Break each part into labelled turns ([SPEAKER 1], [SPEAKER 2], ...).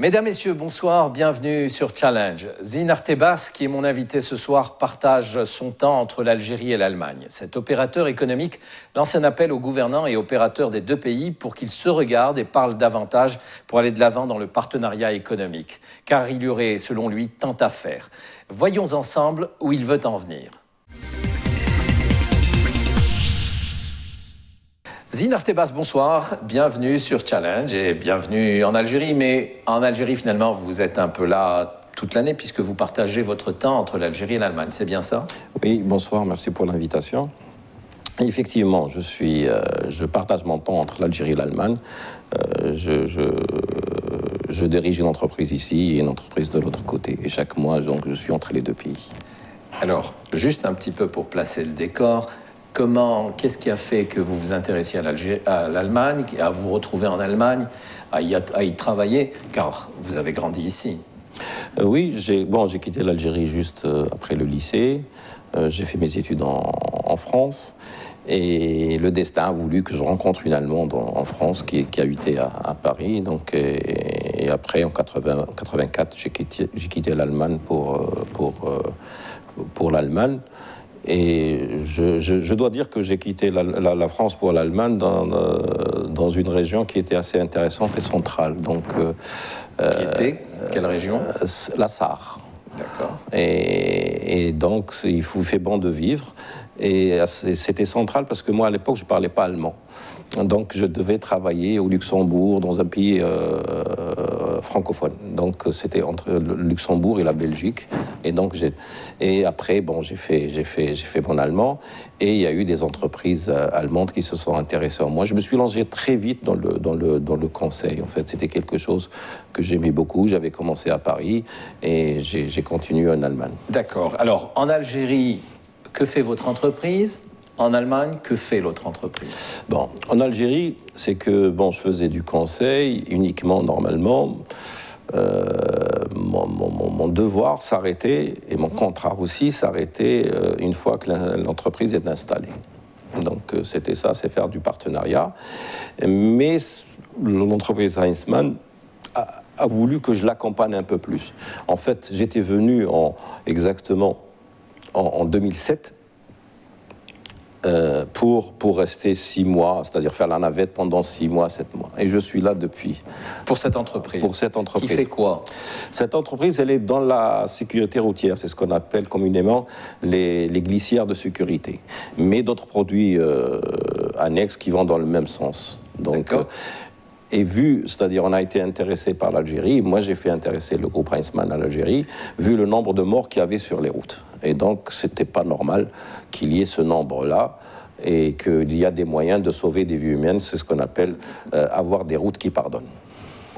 [SPEAKER 1] Mesdames, Messieurs, bonsoir, bienvenue sur Challenge. Zine Artebas, qui est mon invité ce soir, partage son temps entre l'Algérie et l'Allemagne. Cet opérateur économique lance un appel aux gouvernants et opérateurs des deux pays pour qu'ils se regardent et parlent davantage pour aller de l'avant dans le partenariat économique. Car il y aurait, selon lui, tant à faire. Voyons ensemble où il veut en venir. Zine Artebas, bonsoir, bienvenue sur Challenge et bienvenue en Algérie. Mais en Algérie, finalement, vous êtes un peu là toute l'année puisque vous partagez votre temps entre l'Algérie et l'Allemagne, c'est bien ça?
[SPEAKER 2] Oui, bonsoir, merci pour l'invitation. Effectivement, je partage mon temps entre l'Algérie et l'Allemagne. Je dirige une entreprise ici et une entreprise de l'autre côté. Et chaque mois, donc, je suis entre les deux pays.
[SPEAKER 1] Alors, juste un petit peu pour placer le décor, qu'est-ce qui a fait que vous vous intéressiez à l'Allemagne, à vous retrouver en Allemagne, à y travailler, car vous avez grandi ici?
[SPEAKER 2] Oui, j'ai quitté l'Algérie juste après le lycée. J'ai fait mes études en France. Et le destin a voulu que je rencontre une Allemande en France qui habitait à Paris. Donc, et après, en 84, j'ai quitté l'Allemagne pour l'Allemagne. Et je dois dire que j'ai quitté la France pour l'Allemagne dans une région qui était assez intéressante et centrale. Donc,
[SPEAKER 1] qui était quelle région?
[SPEAKER 2] La Sarre.
[SPEAKER 1] D'accord.
[SPEAKER 2] Et donc, il fait bon de vivre. Et c'était central parce que moi, à l'époque, je ne parlais pas allemand. Donc, je devais travailler au Luxembourg, dans un pays francophone. Donc, c'était entre le Luxembourg et la Belgique. Et donc, après, j'ai fait mon allemand. Et il y a eu des entreprises allemandes qui se sont intéressées en moi. Je me suis lancé très vite dans le conseil. En fait, c'était quelque chose que j'aimais beaucoup. J'avais commencé à Paris et j'ai continué en Allemagne.
[SPEAKER 1] D'accord. Alors, en Algérie, que fait votre entreprise? En Allemagne, que fait l'autre entreprise?
[SPEAKER 2] Bon, en Algérie, c'est que je faisais du conseil uniquement, normalement. Mon devoir s'arrêtait, et mon contrat aussi s'arrêtait une fois que l'entreprise est installée. Donc, c'était ça, c'est faire du partenariat. Mais l'entreprise Heinzmann a voulu que je l'accompagne un peu plus. En fait, j'étais venu exactement en 2007 pour rester 6 mois, c'est-à-dire faire la navette pendant 6 mois, 7 mois. Et je suis là depuis.
[SPEAKER 1] Pour cette entreprise?
[SPEAKER 2] Pour cette entreprise.
[SPEAKER 1] Qui fait quoi?
[SPEAKER 2] Cette entreprise, elle est dans la sécurité routière. C'est ce qu'on appelle communément les glissières de sécurité. Mais d'autres produits annexes qui vont dans le même sens. Donc, c'est-à-dire on a été intéressé par l'Algérie, moi j'ai fait intéresser le groupe Heinzmann à l'Algérie, vu le nombre de morts qu'il y avait sur les routes. Et donc c'était pas normal qu'il y ait ce nombre-là et qu'il y a des moyens de sauver des vies humaines, c'est ce qu'on appelle avoir des routes qui pardonnent.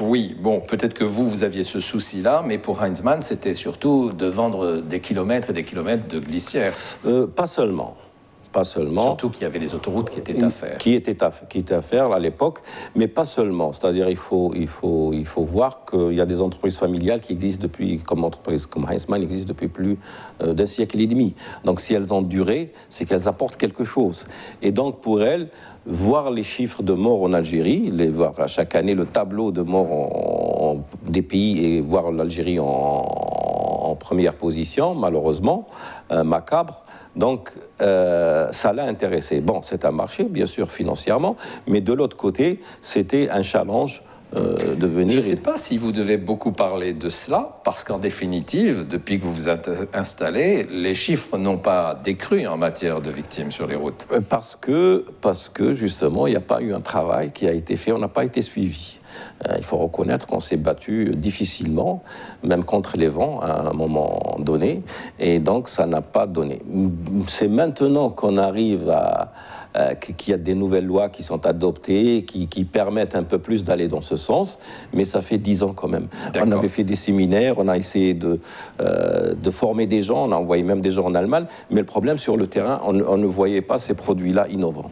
[SPEAKER 1] Oui, bon, peut-être que vous aviez ce souci-là, mais pour Heinzmann, c'était surtout de vendre des kilomètres et des kilomètres de glissières.
[SPEAKER 2] Pas seulement. Pas seulement.
[SPEAKER 1] Surtout qu'il y avait les autoroutes qui étaient à faire.
[SPEAKER 2] Qui étaient à faire à l'époque, mais pas seulement. C'est-à-dire il faut voir qu'il y a des entreprises familiales qui existent comme Heinzmann existe depuis plus d'un siècle et demi. Donc si elles ont duré, c'est qu'elles apportent quelque chose. Et donc pour elles, voir les chiffres de morts en Algérie, voir à chaque année le tableau de morts des pays et voir l'Algérie en première position, malheureusement, macabre. Donc, ça l'a intéressé. Bon, c'est un marché, bien sûr, financièrement, mais de l'autre côté, c'était un challenge de venir...
[SPEAKER 1] Je ne sais pas si vous devez beaucoup parler de cela, parce qu'en définitive, depuis que vous vous êtes installé, les chiffres n'ont pas décru en matière de victimes sur les routes.
[SPEAKER 2] Parce que justement, il n'y a pas eu un travail qui a été fait, on n'a pas été suivi. Il faut reconnaître qu'on s'est battu difficilement, même contre les vents à un moment donné, et donc ça n'a pas donné. C'est maintenant qu'on arrive qu'il y a des nouvelles lois qui sont adoptées, qui permettent un peu plus d'aller dans ce sens, mais ça fait 10 ans quand même. On avait fait des séminaires, on a essayé de former des gens, on a envoyé même des gens en Allemagne, mais le problème sur le terrain, on ne voyait pas ces produits-là innovants.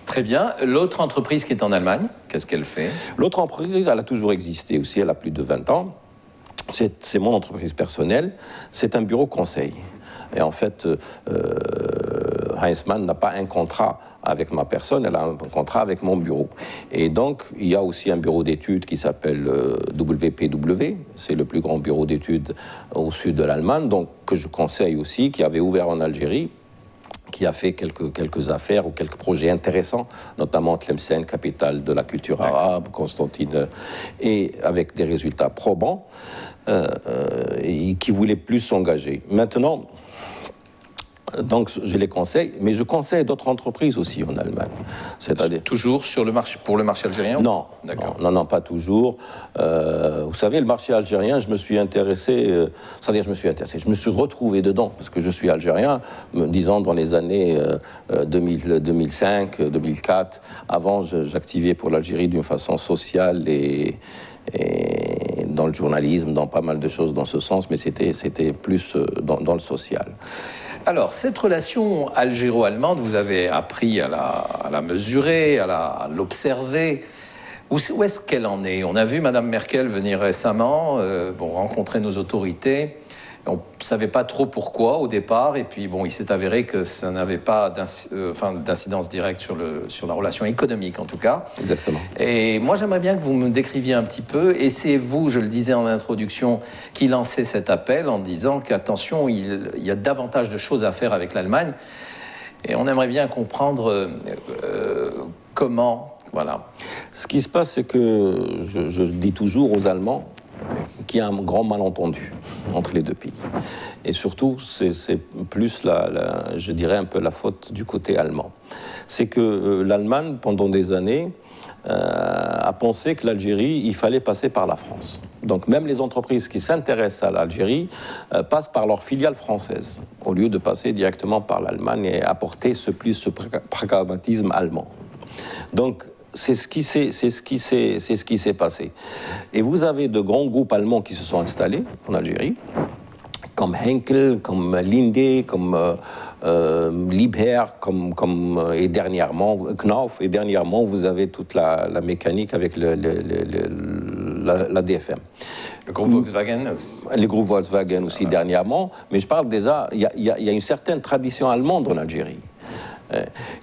[SPEAKER 1] Très bien. L'autre entreprise qui est en Allemagne, qu'est-ce qu'elle fait?
[SPEAKER 2] L'autre entreprise, elle a toujours existé aussi, elle a plus de 20 ans. C'est mon entreprise personnelle, c'est un bureau conseil. Et en fait, Heinzmann n'a pas un contrat avec ma personne, elle a un contrat avec mon bureau. Et donc, il y a aussi un bureau d'études qui s'appelle WPW, c'est le plus grand bureau d'études au sud de l'Allemagne, donc que je conseille aussi, qui avait ouvert en Algérie, qui a fait quelques affaires ou quelques projets intéressants, notamment Tlemcen, capitale de la culture arabe, Constantine, et avec des résultats probants, et qui voulaient plus s'engager. Maintenant, donc je les conseille, mais je conseille d'autres entreprises aussi en Allemagne.
[SPEAKER 1] C'est-à-dire toujours sur le marché, pour le marché algérien?
[SPEAKER 2] Non, non, pas toujours. Vous savez, le marché algérien, je me suis intéressé, c'est-à-dire je me suis retrouvé dedans, parce que je suis algérien, disons dans les années 2005, 2004. Avant, j'activais pour l'Algérie d'une façon sociale et dans le journalisme, dans pas mal de choses dans ce sens, mais c'était plus dans le social.
[SPEAKER 1] Alors, cette relation algéro-allemande, vous avez appris à la mesurer, à l'observer. Où est-ce qu'elle en est? On a vu Mme Merkel venir récemment, rencontrer nos autorités. On ne savait pas trop pourquoi au départ, et puis il s'est avéré que ça n'avait pas d'incidence directe sur la relation économique en tout cas.
[SPEAKER 2] Exactement.
[SPEAKER 1] Et moi j'aimerais bien que vous me décriviez un petit peu, et c'est vous, je le disais en introduction, qui lancez cet appel en disant qu'attention, il y a davantage de choses à faire avec l'Allemagne, et on aimerait bien comprendre comment, voilà.
[SPEAKER 2] Ce qui se passe, c'est que je dis toujours aux Allemands qu'il y a un grand malentendu entre les deux pays. Et surtout, c'est plus, je dirais, un peu la faute du côté allemand. C'est que l'Allemagne, pendant des années, a pensé que l'Algérie, il fallait passer par la France. Donc même les entreprises qui s'intéressent à l'Algérie passent par leur filiale française, au lieu de passer directement par l'Allemagne et apporter ce pragmatisme allemand. Donc, c'est ce qui s'est passé. Et vous avez de grands groupes allemands qui se sont installés en Algérie, comme Henkel, comme Linde, comme Liebherr, et dernièrement Knauf, et dernièrement vous avez toute la mécanique avec la DFM.
[SPEAKER 1] Le groupe Volkswagen.
[SPEAKER 2] Les groupes Volkswagen aussi dernièrement, mais je parle déjà, il y a une certaine tradition allemande en Algérie,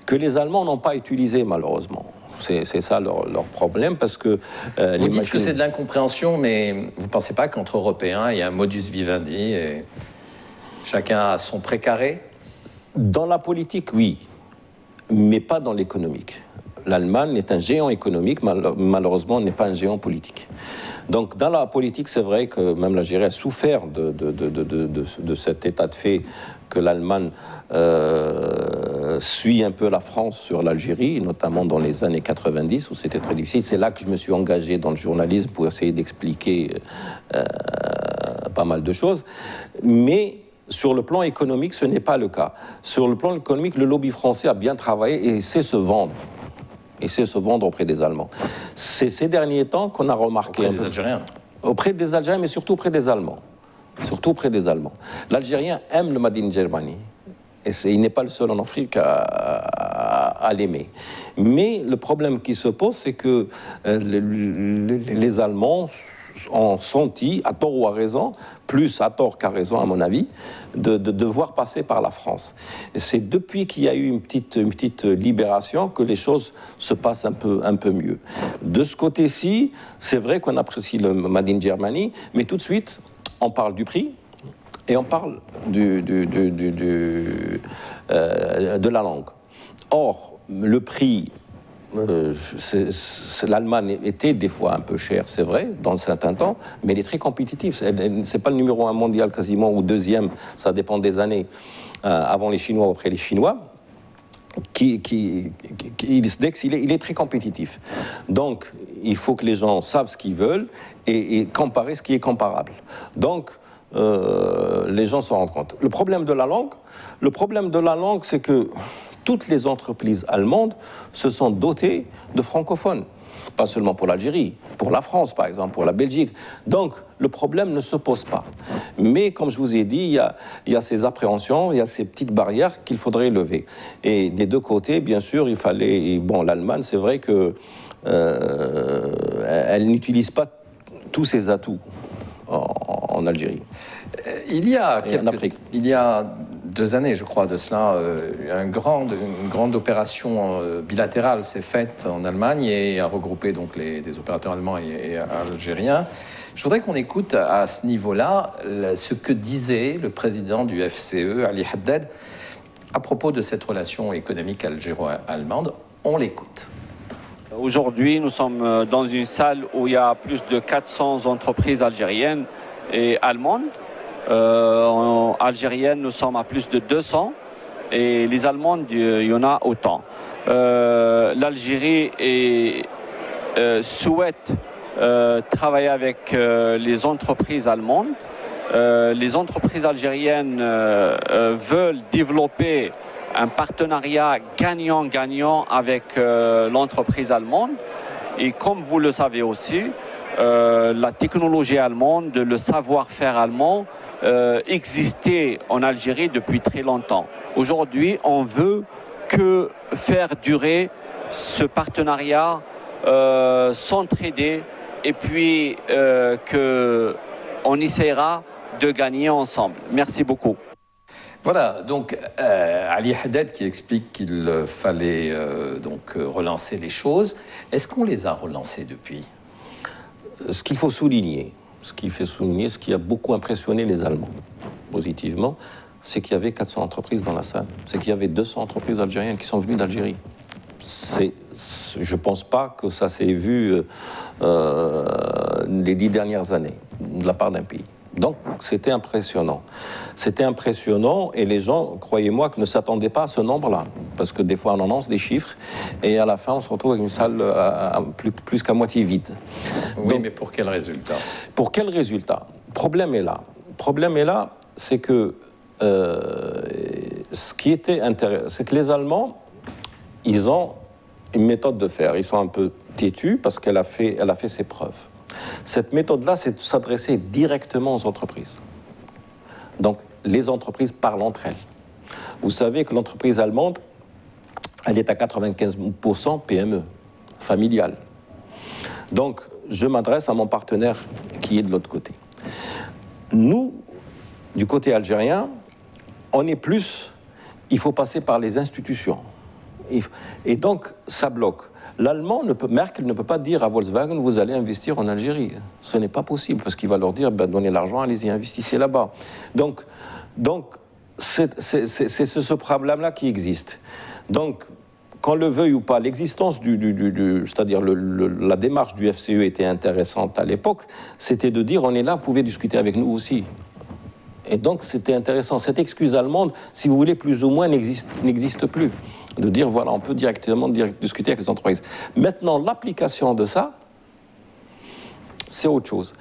[SPEAKER 2] que les Allemands n'ont pas utilisée malheureusement. C'est ça leur problème, parce que...
[SPEAKER 1] vous dites que c'est de l'incompréhension, mais vous ne pensez pas qu'entre Européens, il y a un modus vivendi et chacun a son précaré?
[SPEAKER 2] Dans la politique, oui, mais pas dans l'économique. L'Allemagne est un géant économique, malheureusement, n'est pas un géant politique. Donc, dans la politique, c'est vrai que même l'Algérie a souffert de cet état de fait que l'Allemagne suit un peu la France sur l'Algérie, notamment dans les années 90, où c'était très difficile. C'est là que je me suis engagé dans le journalisme pour essayer d'expliquer pas mal de choses. Mais sur le plan économique, ce n'est pas le cas. Sur le plan économique, le lobby français a bien travaillé et sait se vendre. Et sait se vendre auprès des Allemands. C'est ces derniers temps qu'on a remarqué...
[SPEAKER 1] Auprès des Algériens.
[SPEAKER 2] Auprès des Algériens, mais surtout auprès des Allemands. Surtout auprès des Allemands. L'Algérien aime le Made in Germany. Et il n'est pas le seul en Afrique à l'aimer. Mais le problème qui se pose, c'est que les Allemands ont senti, à tort ou à raison, plus à tort qu'à raison à mon avis, de devoir passer par la France. Et c'est depuis qu'il y a eu une petite libération que les choses se passent un peu mieux. De ce côté-ci, c'est vrai qu'on apprécie le Made in Germany, mais tout de suite, on parle du prix et on parle de la langue. Or, le prix... l'Allemagne était des fois un peu chère, c'est vrai, dans certains temps, mais elle est très compétitive. C'est pas le numéro 1 mondial quasiment, ou deuxième, ça dépend des années, avant les Chinois ou après les Chinois. Il est très compétitif. Donc, il faut que les gens savent ce qu'ils veulent et comparer ce qui est comparable. Donc, les gens s'en rendent compte. Le problème de la langue, c'est que toutes les entreprises allemandes se sont dotées de francophones. Pas seulement pour l'Algérie, pour la France, par exemple, pour la Belgique. Donc, le problème ne se pose pas. Mais, comme je vous ai dit, il y a ces appréhensions, il y a ces petites barrières qu'il faudrait lever. Et des deux côtés, bien sûr, il fallait... Bon, l'Allemagne, c'est vrai que elle n'utilise pas tous ses atouts en Algérie.
[SPEAKER 1] Il y a 2 années, je crois, de cela, une grande opération bilatérale s'est faite en Allemagne et a regroupé donc des opérateurs allemands et algériens. Je voudrais qu'on écoute à ce niveau-là ce que disait le président du FCE, Ali Haddad, à propos de cette relation économique algéro-allemande. On l'écoute.
[SPEAKER 3] Aujourd'hui, nous sommes dans une salle où il y a plus de 400 entreprises algériennes et allemandes. Algériennes, nous sommes à plus de 200 et les Allemandes, il y en a autant. L'Algérie souhaite travailler avec les entreprises allemandes. Les entreprises algériennes veulent développer un partenariat gagnant-gagnant avec l'entreprise allemande. Et comme vous le savez aussi, la technologie allemande, le savoir-faire allemand existait en Algérie depuis très longtemps. Aujourd'hui, on veut que faire durer ce partenariat, s'entraider et puis qu'on essaiera de gagner ensemble. Merci beaucoup.
[SPEAKER 1] Voilà, donc Ali Haddad qui explique qu'il fallait relancer les choses. Est-ce qu'on les a relancées depuis?
[SPEAKER 2] Ce qu'il faut souligner, ce qui a beaucoup impressionné les Allemands positivement, c'est qu'il y avait 400 entreprises dans la salle. C'est qu'il y avait 200 entreprises algériennes qui sont venues d'Algérie. Je ne pense pas que ça s'est vu les 10 dernières années de la part d'un pays. Donc, c'était impressionnant. C'était impressionnant et les gens, croyez-moi, ne s'attendaient pas à ce nombre-là. Parce que des fois, on annonce des chiffres et à la fin, on se retrouve avec une salle plus qu'à moitié vide.
[SPEAKER 1] Oui, donc, mais pour quel résultat?
[SPEAKER 2] Pour quel résultat? Le problème est là, c'est que ce qui était intéressant, c'est que les Allemands, ils ont une méthode de faire. Ils sont un peu têtus parce qu'elle a fait ses preuves. Cette méthode-là, c'est de s'adresser directement aux entreprises. Donc, les entreprises parlent entre elles. Vous savez que l'entreprise allemande, elle est à 95% PME, familiale. Donc, je m'adresse à mon partenaire qui est de l'autre côté. Nous, du côté algérien, on est plus... Il faut passer par les institutions. Et donc, ça bloque. Merkel ne peut pas dire à Volkswagen, vous allez investir en Algérie. Ce n'est pas possible, parce qu'il va leur dire, donnez l'argent, allez-y, investissez là-bas. Donc c'est ce problème-là qui existe. Donc, qu'on le veuille ou pas, l'existence c'est-à-dire la démarche du FCE était intéressante à l'époque, c'était de dire, on est là, vous pouvez discuter avec nous aussi. Et donc, c'était intéressant. Cette excuse allemande, si vous voulez, plus ou moins, n'existe plus. De dire, voilà, on peut directement discuter avec les entreprises. Maintenant, l'application de ça, c'est autre chose.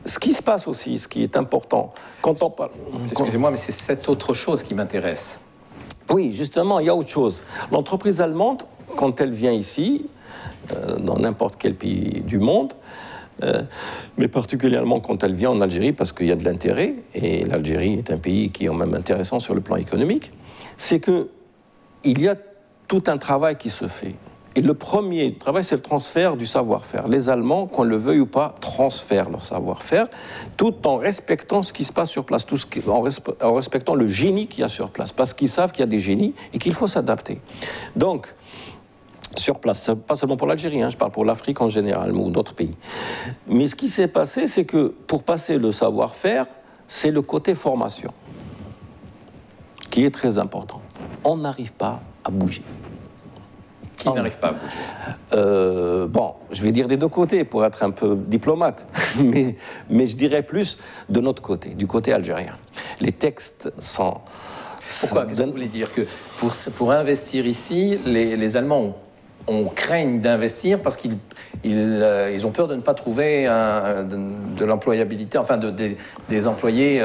[SPEAKER 2] Ce qui se passe aussi, ce qui est important, quand on parle...
[SPEAKER 1] Excusez-moi, mais c'est cette autre chose qui m'intéresse.
[SPEAKER 2] Oui, justement, il y a autre chose. L'entreprise allemande, quand elle vient ici, dans n'importe quel pays du monde, mais particulièrement quand elle vient en Algérie, parce qu'il y a de l'intérêt, et l'Algérie est un pays qui est même intéressant sur le plan économique, c'est qu'il y a tout un travail qui se fait. Et le premier travail, c'est le transfert du savoir-faire. Les Allemands, qu'on le veuille ou pas, transfèrent leur savoir-faire, tout en respectant ce qui se passe sur place, en respectant le génie qu'il y a sur place, parce qu'ils savent qu'il y a des génies et qu'il faut s'adapter. Donc, sur place, pas seulement pour l'Algérie, je parle pour l'Afrique en général, ou d'autres pays. Mais ce qui s'est passé, c'est que pour passer le savoir-faire, c'est le côté formation, qui est très important. On n'arrive pas à bouger.
[SPEAKER 1] Qui n'arrive pas à bouger?
[SPEAKER 2] Bon, je vais dire des deux côtés pour être un peu diplomate, mais je dirais plus de notre côté, du côté algérien. Les textes sont...
[SPEAKER 1] Pourquoi? Qu'est-ce que vous voulez dire? Que pour investir ici, les Allemands on craigne d'investir parce qu'ils ont peur de ne pas trouver de l'employabilité, enfin des employés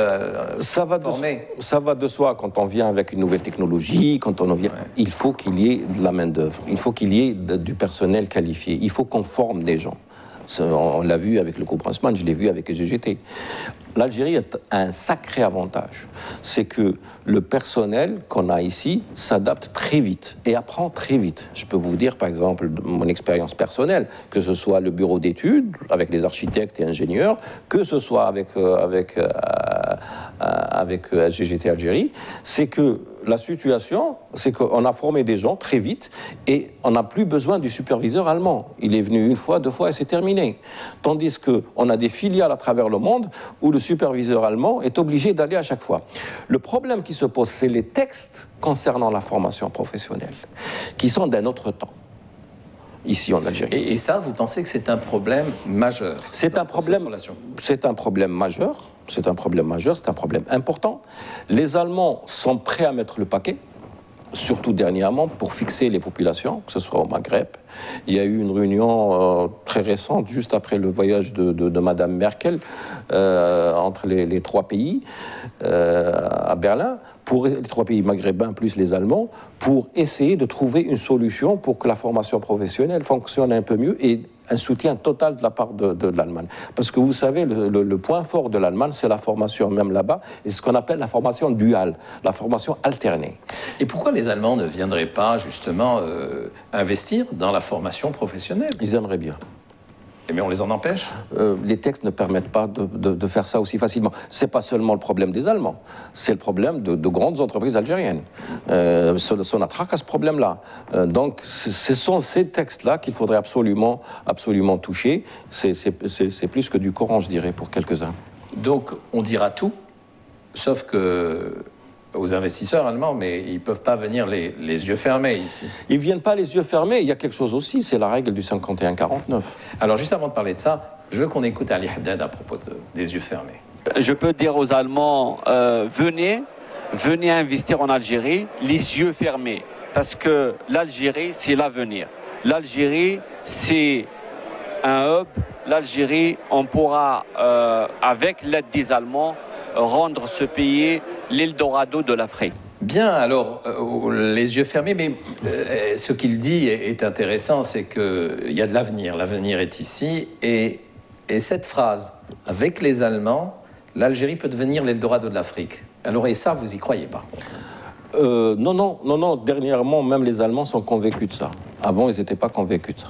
[SPEAKER 1] formés.
[SPEAKER 2] Ça va de soi quand on vient avec une nouvelle technologie, quand on vient, il faut qu'il y ait de la main-d'œuvre, il faut qu'il y ait du personnel qualifié, il faut qu'on forme des gens. On l'a vu avec le groupe Huntsman, je l'ai vu avec GGT. l'Algérie a un sacré avantage. C'est que le personnel qu'on a ici s'adapte très vite et apprend très vite. Je peux vous dire, par exemple, de mon expérience personnelle, que ce soit le bureau d'études avec les architectes et ingénieurs, que ce soit avec SGGT Algérie, c'est que la situation, c'est qu'on a formé des gens très vite et on n'a plus besoin du superviseur allemand. Il est venu une fois, 2 fois et c'est terminé. Tandis qu'on a des filiales à travers le monde où le superviseur allemand est obligé d'aller à chaque fois. Le problème qui se pose, c'est les textes concernant la formation professionnelle, qui sont d'un autre temps, ici en Algérie.
[SPEAKER 1] Et ça, vous pensez que c'est un problème majeur?
[SPEAKER 2] C'est un problème majeur. C'est un problème majeur, c'est un problème important. Les Allemands sont prêts à mettre le paquet, surtout dernièrement, pour fixer les populations, que ce soit au Maghreb. Il y a eu une réunion très récente, juste après le voyage de Madame Merkel, entre les 3 pays, à Berlin, pour les 3 pays maghrébins plus les Allemands, pour essayer de trouver une solution pour que la formation professionnelle fonctionne un peu mieux et un soutien total de la part de l'Allemagne. Parce que vous savez, le point fort de l'Allemagne, c'est la formation même là-bas, et ce qu'on appelle la formation duale, la formation alternée.
[SPEAKER 1] Et pourquoi les Allemands ne viendraient pas justement investir dans la formation professionnelle?
[SPEAKER 2] Ils aimeraient bien.
[SPEAKER 1] Mais on les en empêche?
[SPEAKER 2] Les textes ne permettent pas de faire ça aussi facilement. Ce n'est pas seulement le problème des Allemands, c'est le problème de grandes entreprises algériennes. Sonatrach a ce problème-là. Donc, ce sont ces textes-là qu'il faudrait absolument toucher. C'est plus que du Coran, je dirais, pour quelques-uns.
[SPEAKER 1] Donc, on dira tout, sauf que aux investisseurs allemands, mais ils ne peuvent pas venir les yeux fermés ici.
[SPEAKER 2] Ils ne viennent pas les yeux fermés. Il y a quelque chose aussi, c'est la règle du 51-49.
[SPEAKER 1] Alors, juste avant de parler de ça, je veux qu'on écoute Ali Haddad à propos des yeux fermés.
[SPEAKER 3] Je peux dire aux Allemands, venez investir en Algérie, les yeux fermés. Parce que l'Algérie, c'est l'avenir. L'Algérie, c'est un hub. L'Algérie, on pourra, avec l'aide des Allemands, rendre ce pays l'Eldorado de l'Afrique.
[SPEAKER 1] Bien, alors, les yeux fermés, mais ce qu'il dit est intéressant, c'est qu'il y a de l'avenir. L'avenir est ici. Et cette phrase, avec les Allemands, l'Algérie peut devenir l'Eldorado de l'Afrique. Alors, et ça, vous y croyez par contre?
[SPEAKER 2] Non. Dernièrement, même les Allemands sont convaincus de ça. Avant, ils n'étaient pas convaincus de ça.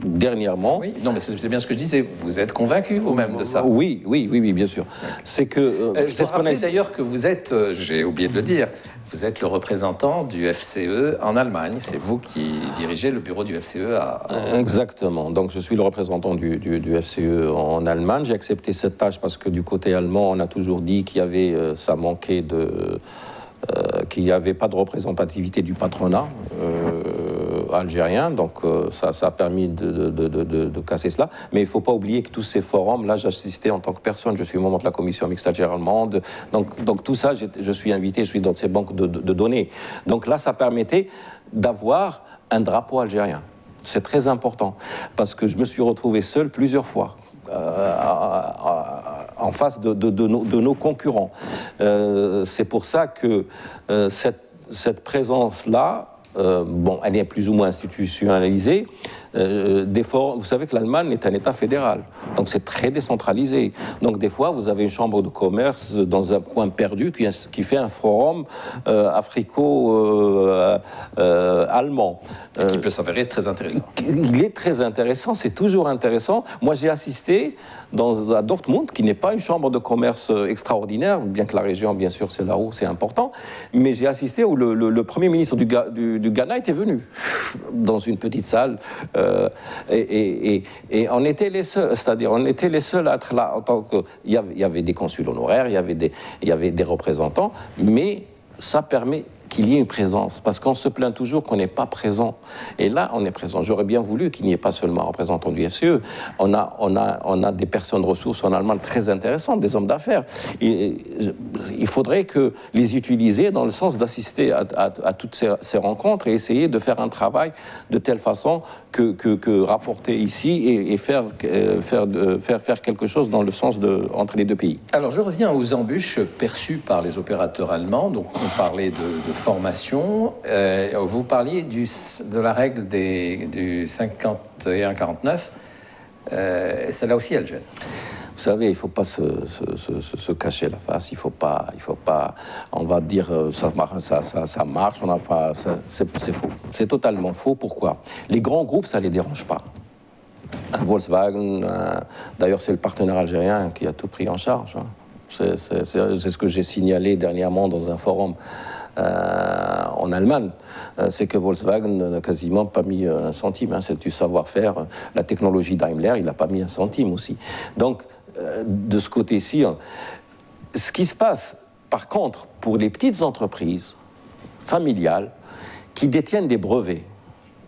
[SPEAKER 2] Dernièrement...
[SPEAKER 1] Oui, non, mais c'est bien ce que je disais. Vous êtes convaincu vous-même de ça?
[SPEAKER 2] Oui, bien sûr. C'est que...
[SPEAKER 1] je dois rappeler d'ailleurs que vous êtes, j'ai oublié de le dire, vous êtes le représentant du FCE en Allemagne. C'est vous qui dirigez le bureau du FCE à...
[SPEAKER 2] Exactement. Donc, je suis le représentant du FCE en Allemagne. J'ai accepté cette tâche parce que du côté allemand, on a toujours dit qu'il y avait... ça manquait de... qu'il n'y avait pas de représentativité du patronat algérien, donc ça a permis de casser cela. Mais il ne faut pas oublier que tous ces forums, là j'assistais en tant que personne, je suis membre de la commission mixte algéro-allemande, donc tout ça, je suis invité, je suis dans ces banques de données. Donc là, ça permettait d'avoir un drapeau algérien. C'est très important, parce que je me suis retrouvé seul plusieurs fois. En face de nos concurrents. C'est pour ça que cette présence-là, elle est plus ou moins institutionnalisée. Vous savez que l'Allemagne est un État fédéral, donc c'est très décentralisé. Donc des fois, vous avez une chambre de commerce dans un coin perdu qui fait un forum africo-allemand.
[SPEAKER 1] Qui peut s'avérer très intéressant.
[SPEAKER 2] Il est très intéressant, c'est toujours intéressant. Moi, j'ai assisté à Dortmund, qui n'est pas une chambre de commerce extraordinaire, bien que la région, bien sûr, c'est là où c'est important, mais j'ai assisté où le Premier ministre du Ghana était venu dans une petite salle. Et on était les seuls, c'est-à-dire on était les seuls à être là en tant que... Il y avait des consuls honoraires, il y avait des représentants, mais ça permet qu'il y ait une présence, parce qu'on se plaint toujours qu'on n'est pas présent. Et là, on est présent. J'aurais bien voulu qu'il n'y ait pas seulement un représentant du FCE. On a des personnes ressources en Allemagne très intéressantes, des hommes d'affaires. Il faudrait les utiliser dans le sens d'assister à toutes ces rencontres et essayer de faire un travail de telle façon que rapporter ici et faire quelque chose dans le sens entre les deux pays.
[SPEAKER 1] Alors, je reviens aux embûches perçues par les opérateurs allemands. Donc, on parlait de formation. Vous parliez de la règle du 51-49. Celle-là aussi, elle gêne.
[SPEAKER 2] Vous savez, il ne faut pas se cacher la face. Il faut pas, on va dire ça marche, on n'a pas, c'est faux. C'est totalement faux. Pourquoi? Les grands groupes, ça ne les dérange pas. Un Volkswagen, d'ailleurs, c'est le partenaire algérien qui a tout pris en charge. Hein. C'est ce que j'ai signalé dernièrement dans un forum en Allemagne. C'est que Volkswagen n'a quasiment pas mis un centime. Hein. C'est du savoir-faire. La technologie Daimler, il n'a pas mis un centime aussi. Donc, de ce côté-ci, ce qui se passe, par contre, pour les petites entreprises familiales qui détiennent des brevets,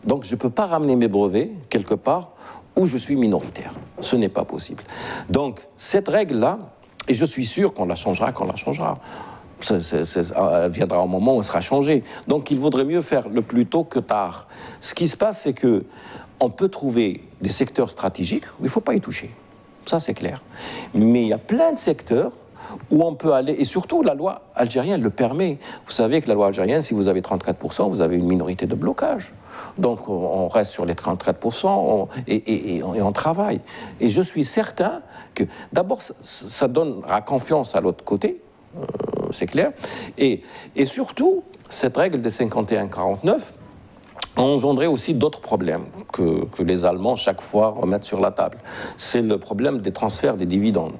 [SPEAKER 2] donc je ne peux pas ramener mes brevets quelque part où je suis minoritaire. Ce n'est pas possible. Donc, cette règle-là, et je suis sûr qu'on la changera quand on la changera. Elle viendra un moment où elle sera changée. Donc, il vaudrait mieux faire le plus tôt que tard. Ce qui se passe, c'est qu'on peut trouver des secteurs stratégiques où il ne faut pas y toucher. Ça, c'est clair. Mais il y a plein de secteurs où on peut aller, et surtout la loi algérienne le permet. Vous savez que la loi algérienne, si vous avez 34%, vous avez une minorité de blocage. Donc on reste sur les 34% et on travaille. Et je suis certain que, d'abord, ça donnera confiance à l'autre côté, c'est clair, et surtout, cette règle des 51-49 a engendré aussi d'autres problèmes que les Allemands, chaque fois, remettent sur la table. C'est le problème des transferts des dividendes,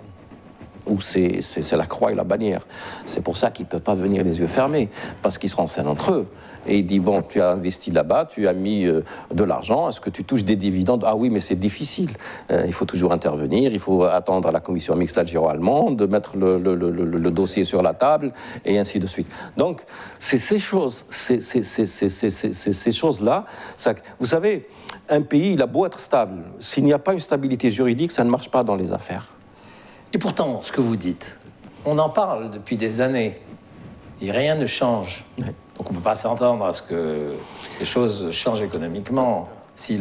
[SPEAKER 2] où c'est la croix et la bannière. C'est pour ça qu'ils ne peuvent pas venir les yeux fermés, parce qu'ils se renseignent entre eux. Et il dit, bon, tu as investi là-bas, tu as mis de l'argent, est-ce que tu touches des dividendes? Ah oui, mais c'est difficile. Il faut toujours intervenir, il faut attendre à la commission mixte algéro-allemande, de mettre le dossier sur la table, et ainsi de suite. Donc, c'est ces choses, ces choses-là. Vous savez, un pays, il a beau être stable, s'il n'y a pas une stabilité juridique, ça ne marche pas dans les affaires.
[SPEAKER 1] Et pourtant, ce que vous dites, on en parle depuis des années, et rien ne change. Oui. Donc on ne peut pas s'entendre à ce que les choses changent économiquement si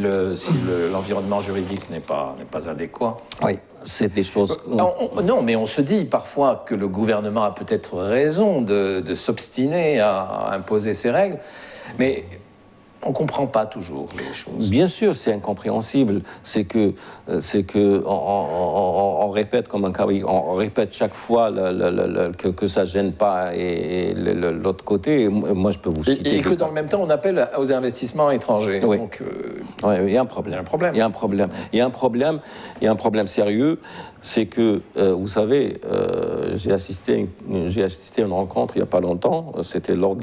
[SPEAKER 1] l'environnement juridique n'est pas adéquat.
[SPEAKER 2] Oui, c'est des choses...
[SPEAKER 1] Non, mais on se dit parfois que le gouvernement a peut-être raison de s'obstiner à imposer ces règles, mais on ne comprend pas toujours les choses.
[SPEAKER 2] Bien sûr, c'est incompréhensible. C'est que on répète comme un cahier, on répète chaque fois que ça ne gêne pas et l'autre côté. Moi, je peux vous citer.
[SPEAKER 1] Et que dans le même temps, on appelle aux investissements étrangers.
[SPEAKER 2] Oui.
[SPEAKER 1] Donc,
[SPEAKER 2] oui, il y a un problème. Il y a un problème. Il y a un problème sérieux. C'est que, vous savez, j'ai assisté à une rencontre il n'y a pas longtemps. C'était lors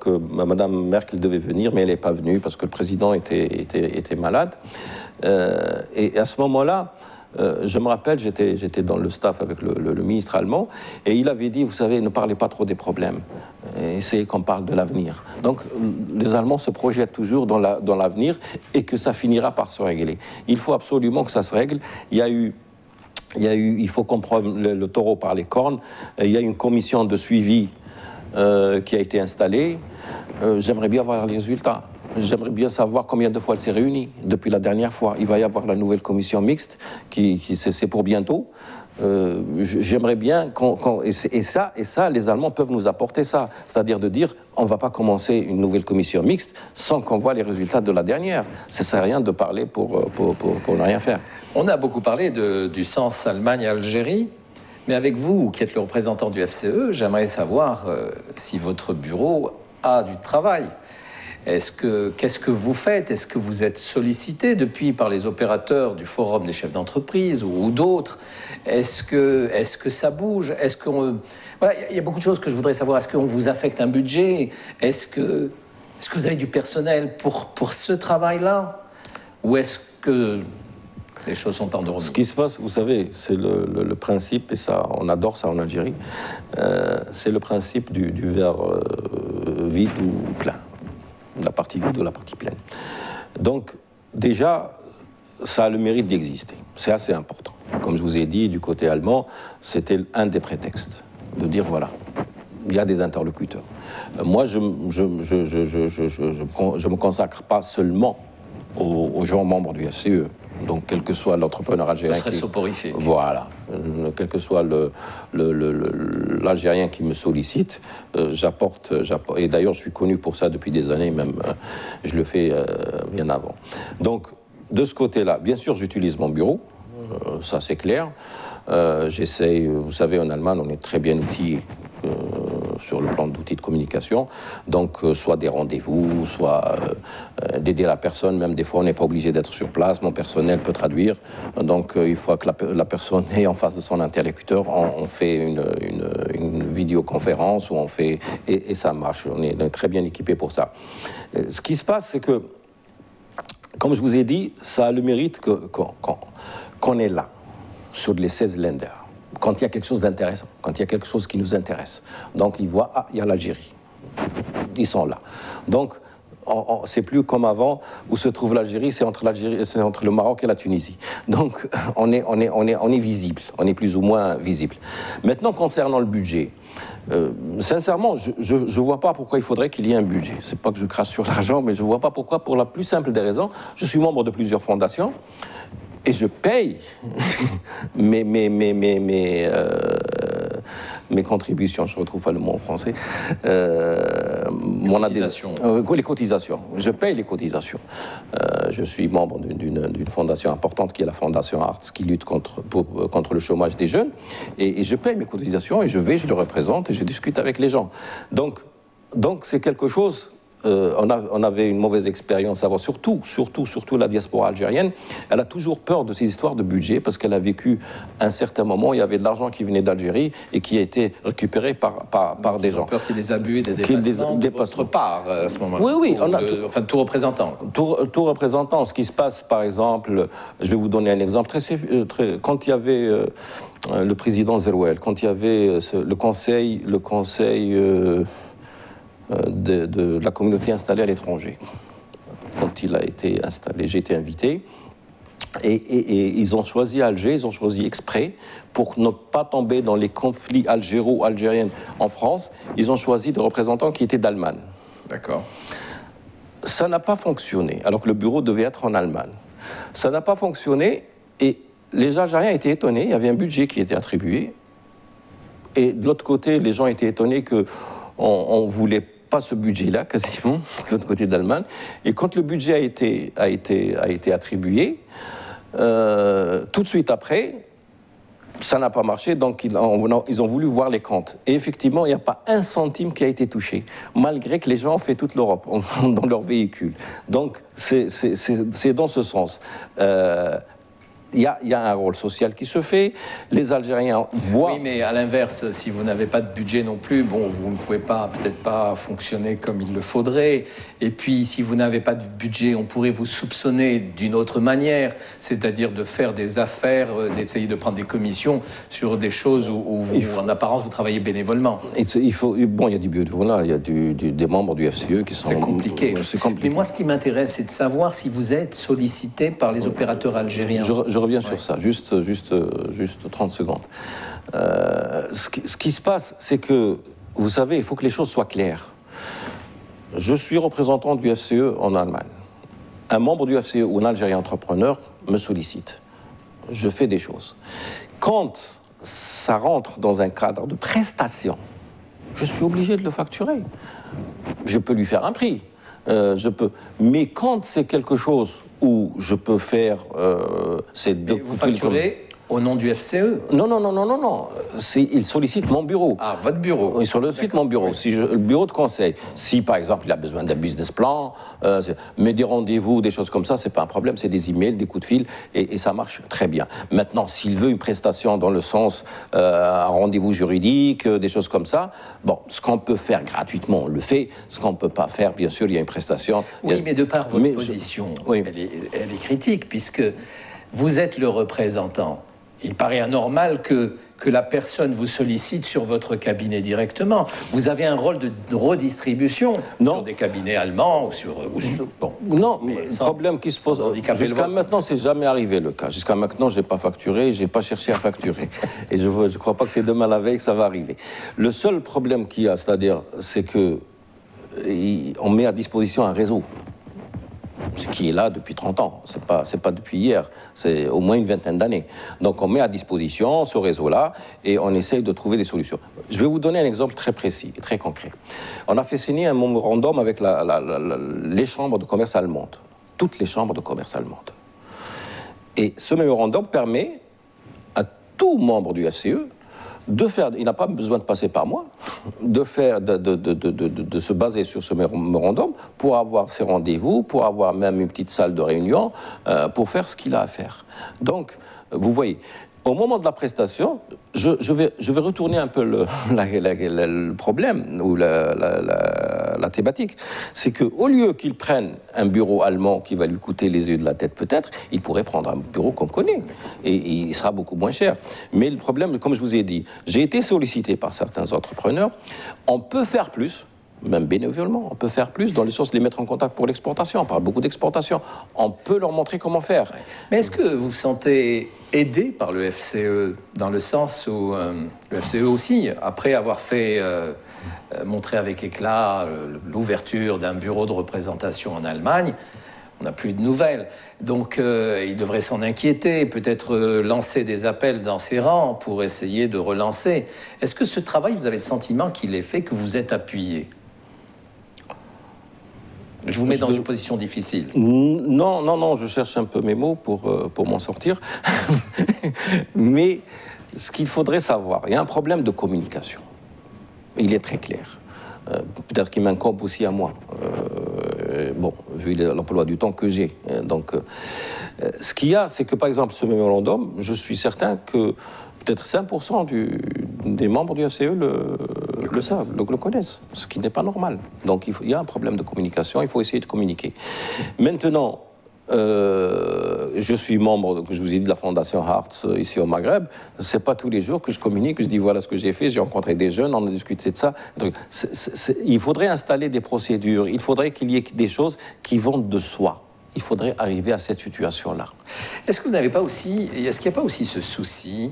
[SPEAKER 2] que Mme Merkel devait venir, mais elle n'est pas venue parce que le président était malade. Et à ce moment-là, je me rappelle, j'étais dans le staff avec le ministre allemand, et il avait dit, vous savez, ne parlez pas trop des problèmes, essayez qu'on parle de l'avenir. Donc les Allemands se projettent toujours dans l'avenir et que ça finira par se régler. Il faut absolument que ça se règle. Il faut qu'on prenne le taureau par les cornes. Il y a une commission de suivi qui a été installée. J'aimerais bien voir les résultats. J'aimerais bien savoir combien de fois elle s'est réunie depuis la dernière fois. Il va y avoir la nouvelle commission mixte, c'est pour bientôt. J'aimerais bien et ça, les Allemands peuvent nous apporter ça. C'est-à-dire de dire, on ne va pas commencer une nouvelle commission mixte sans qu'on voit les résultats de la dernière. Ça ne sert à rien de parler pour ne rien faire.
[SPEAKER 1] On a beaucoup parlé du sens Allemagne-Algérie, mais avec vous, qui êtes le représentant du FCE, j'aimerais savoir si votre bureau a du travail. Qu'est-ce que vous faites? Est-ce que vous êtes sollicité depuis par les opérateurs du Forum des chefs d'entreprise ou d'autres? Est-ce que ça bouge? Voilà, il y a beaucoup de choses que je voudrais savoir. Est-ce qu'on vous affecte un budget? Est-ce que vous avez du personnel pour ce travail-là? Ou est-ce que les choses sont en dehors?
[SPEAKER 2] Ce qui se passe, vous savez, c'est le principe, et ça, on adore ça en Algérie, c'est le principe du verre vide ou plein. La partie vide ou la partie pleine. Donc, déjà, ça a le mérite d'exister. C'est assez important. Comme je vous ai dit, du côté allemand, c'était un des prétextes de dire, voilà, il y a des interlocuteurs. Moi, je me consacre pas seulement aux gens membres du FCE. Donc, quel que soit l'entrepreneur algérien...
[SPEAKER 1] Ce serait soporifique.
[SPEAKER 2] Voilà. Quel que soit l'Algérien qui me sollicite, j'apporte. Et d'ailleurs, je suis connu pour ça depuis des années, même je le fais bien avant. Donc, de ce côté-là, bien sûr, j'utilise mon bureau. ça c'est clair. J'essaye, vous savez, en Allemagne, on est très bien outillé sur le plan d'outils de communication, donc soit des rendez-vous, soit d'aider la personne, même des fois on n'est pas obligé d'être sur place, mon personnel peut traduire, donc une fois que la personne est en face de son interlocuteur, on fait une vidéoconférence, où on fait, et ça marche, on est très bien équipé pour ça. Ce qui se passe, c'est que, comme je vous ai dit, ça a le mérite qu'on est là, sur les 16 lenders. Quand il y a quelque chose d'intéressant, quand il y a quelque chose qui nous intéresse. Donc, ils voient, ah, il y a l'Algérie. Ils sont là. Donc, c'est plus comme avant, où se trouve l'Algérie, c'est entre le Maroc et la Tunisie. Donc, on est visible, on est plus ou moins visible. Maintenant, concernant le budget, sincèrement, je ne vois pas pourquoi il faudrait qu'il y ait un budget. C'est pas que je crache sur l'argent, mais je ne vois pas pourquoi, pour la plus simple des raisons. Je suis membre de plusieurs fondations, et je paye mes contributions, je ne retrouve pas le mot en français. Les cotisations. Je paye les cotisations. Je suis membre d'une fondation importante qui est la Fondation Arts, qui lutte contre le chômage des jeunes. Et je paye mes cotisations et je le représente et je discute avec les gens. Donc c'est quelque chose... on avait une mauvaise expérience avant, surtout la diaspora algérienne. Elle a toujours peur de ces histoires de budget parce qu'elle a vécu un certain moment, il y avait de l'argent qui venait d'Algérie et qui a été récupéré par des gens.
[SPEAKER 1] Peur qu'il y ait des abus et des dépassements de votre part à ce moment-là.
[SPEAKER 2] Oui,
[SPEAKER 1] enfin, tout représentant.
[SPEAKER 2] Tout représentant. Ce qui se passe, par exemple, je vais vous donner un exemple quand il y avait le président Zerouel, quand il y avait le conseil de la communauté installée à l'étranger. Quand il a été installé, j'ai été invité. Et ils ont choisi Alger, ils ont choisi exprès, pour ne pas tomber dans les conflits algéro-algériens en France, ils ont choisi des représentants qui étaient d'Allemagne.
[SPEAKER 1] D'accord.
[SPEAKER 2] Ça n'a pas fonctionné, alors que le bureau devait être en Allemagne. Ça n'a pas fonctionné, et les Algériens étaient étonnés, il y avait un budget qui était attribué, et de l'autre côté, les gens étaient étonnés qu'on voulait pas ce budget-là, quasiment, de l'autre côté d'Allemagne. Et quand le budget a été attribué, tout de suite après, ça n'a pas marché, donc ils ont voulu voir les comptes. Et effectivement, il n'y a pas un centime qui a été touché, malgré que les gens ont fait toute l'Europe dans leur véhicule. Donc, c'est dans ce sens. Il y a un rôle social qui se fait, les Algériens voient...
[SPEAKER 1] Oui, mais à l'inverse, si vous n'avez pas de budget non plus, bon, vous ne pouvez peut-être pas fonctionner comme il le faudrait. Et puis, si vous n'avez pas de budget, on pourrait vous soupçonner d'une autre manière, c'est-à-dire de faire des affaires, d'essayer de prendre des commissions sur des choses où en apparence, vous travaillez bénévolement.
[SPEAKER 2] Il y a du bénévolat, il y a des membres du FCE qui sont...
[SPEAKER 1] C'est compliqué. Mais moi, ce qui m'intéresse, c'est de savoir si vous êtes sollicité par les opérateurs algériens.
[SPEAKER 2] Je reviens sur ça, juste 30 secondes. Ce qui se passe, c'est que, vous savez, il faut que les choses soient claires. Je suis représentant du FCE en Allemagne. Un membre du FCE ou un Algérien entrepreneur me sollicite. Je fais des choses. Quand ça rentre dans un cadre de prestation, je suis obligé de le facturer. Je peux lui faire un prix. Mais quand c'est quelque chose où je peux faire
[SPEAKER 1] vous facturez au nom du FCE?
[SPEAKER 2] Non. Il sollicite mon bureau.
[SPEAKER 1] Ah, votre bureau.
[SPEAKER 2] Il sollicite mon bureau. Le bureau de conseil. Si, par exemple, il a besoin d'un business plan, mais des rendez-vous, des choses comme ça, c'est pas un problème. C'est des emails, des coups de fil, et ça marche très bien. Maintenant, s'il veut une prestation dans le sens un rendez-vous juridique, des choses comme ça, bon, ce qu'on peut faire gratuitement, on le fait. Ce qu'on ne peut pas faire, bien sûr, il y a une prestation.
[SPEAKER 1] Oui, mais de par votre position, elle est critique, puisque vous êtes le représentant. Il paraît anormal que la personne vous sollicite sur votre cabinet directement. Vous avez un rôle de redistribution sur des cabinets allemands ou sur bon.
[SPEAKER 2] Non, mais le problème qui se pose... Jusqu'à maintenant, c'est jamais arrivé le cas. Jusqu'à maintenant, je n'ai pas facturé, je n'ai pas cherché à facturer. Et je ne crois pas que c'est demain la veille que ça va arriver. Le seul problème qu'il y a, c'est qu'on met à disposition un réseau qui est là depuis 30 ans, c'est pas depuis hier, c'est au moins une vingtaine d'années. Donc on met à disposition ce réseau-là et on essaye de trouver des solutions. Je vais vous donner un exemple très précis, très concret. On a fait signer un mémorandum avec les chambres de commerce allemandes, toutes les chambres de commerce allemandes. Et ce mémorandum permet à tout membre du FCE de faire, il n'a pas besoin de passer par moi, de se baser sur ce mémorandum pour avoir ses rendez-vous, pour avoir même une petite salle de réunion, pour faire ce qu'il a à faire. Donc, vous voyez, au moment de la prestation, je vais retourner un peu le problème ou la thématique. C'est qu'au lieu qu'il prenne un bureau allemand qui va lui coûter les yeux de la tête peut-être, il pourrait prendre un bureau qu'on connaît et il sera beaucoup moins cher. Mais le problème, comme je vous ai dit, j'ai été sollicité par certains entrepreneurs. On peut faire plus, même bénévolement, on peut faire plus dans le sens de les mettre en contact pour l'exportation. On parle beaucoup d'exportation. On peut leur montrer comment faire.
[SPEAKER 1] Mais est-ce que vous vous sentez aidé par le FCE, dans le sens où le FCE aussi, après avoir fait montrer avec éclat l'ouverture d'un bureau de représentation en Allemagne, on n'a plus de nouvelles. Donc il devrait s'en inquiéter, peut-être lancer des appels dans ses rangs pour essayer de relancer. Est-ce que ce travail, vous avez le sentiment qu'il est fait, que vous êtes appuyé ? Je vous mets dans une position difficile.
[SPEAKER 2] Non, je cherche un peu mes mots pour m'en sortir. Mais ce qu'il faudrait savoir, il y a un problème de communication. Il est très clair. Peut-être qu'il m'incombe aussi à moi. Bon, vu l'emploi du temps que j'ai. Donc, ce qu'il y a, c'est que, par exemple, ce mémorandum, je suis certain que peut-être 5% des membres du FCE le savent, le connaissent, ce qui n'est pas normal. Donc il y a un problème de communication, il faut essayer de communiquer. Maintenant, je suis membre, je vous ai dit, de la Fondation Hearts ici au Maghreb. C'est pas tous les jours que je communique, que je dis voilà ce que j'ai fait, j'ai rencontré des jeunes, on a discuté de ça. Il faudrait installer des procédures, il faudrait qu'il y ait des choses qui vont de soi. Il faudrait arriver à cette situation-là.
[SPEAKER 1] Est-ce que vous n'avez pas aussi, est-ce qu'il n'y a pas aussi ce souci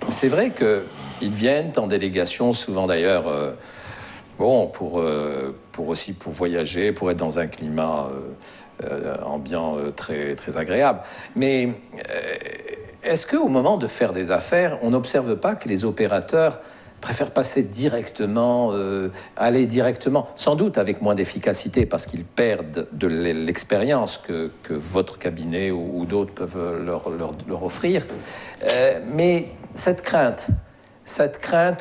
[SPEAKER 1] c'est vrai qu'ils viennent en délégation, souvent d'ailleurs, bon, pour voyager, pour être dans un climat ambiant très, très agréable. Mais est-ce qu'au moment de faire des affaires, on n'observe pas que les opérateurs préfèrent passer directement, aller directement, sans doute avec moins d'efficacité parce qu'ils perdent de l'expérience que votre cabinet ou d'autres peuvent leur offrir. Mais cette crainte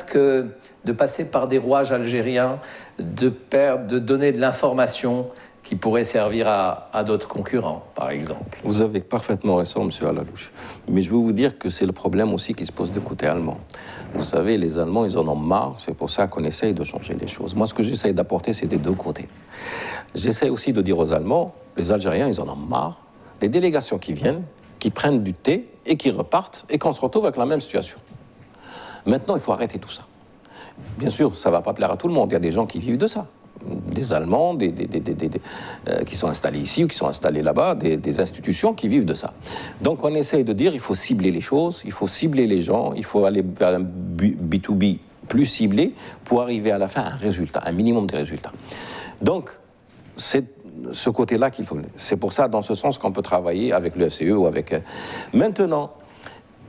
[SPEAKER 1] que de passer par des rouages algériens, de donner de l'information qui pourrait servir à d'autres concurrents, par exemple.
[SPEAKER 2] Vous avez parfaitement raison, M. Alalouche. Mais je veux vous dire que c'est le problème aussi qui se pose du côté allemand. Vous savez, les Allemands, ils en ont marre. C'est pour ça qu'on essaye de changer les choses. Moi, ce que j'essaye d'apporter, c'est des deux côtés. J'essaie aussi de dire aux Allemands, les Algériens, ils en ont marre. Des délégations qui viennent, qui prennent du thé et qui repartent, et qu'on se retrouve avec la même situation. Maintenant, il faut arrêter tout ça. Bien sûr, ça ne va pas plaire à tout le monde. Il y a des gens qui vivent de ça. Des Allemands, qui sont installés ici ou qui sont installés là-bas, des institutions qui vivent de ça. Donc on essaye de dire il faut cibler les choses, il faut cibler les gens, il faut aller vers un B2B plus ciblé pour arriver à la fin à un résultat, un minimum de résultats. Donc c'est ce côté-là qu'il faut. C'est pour ça, dans ce sens, qu'on peut travailler avec le FCE ou avec... Maintenant,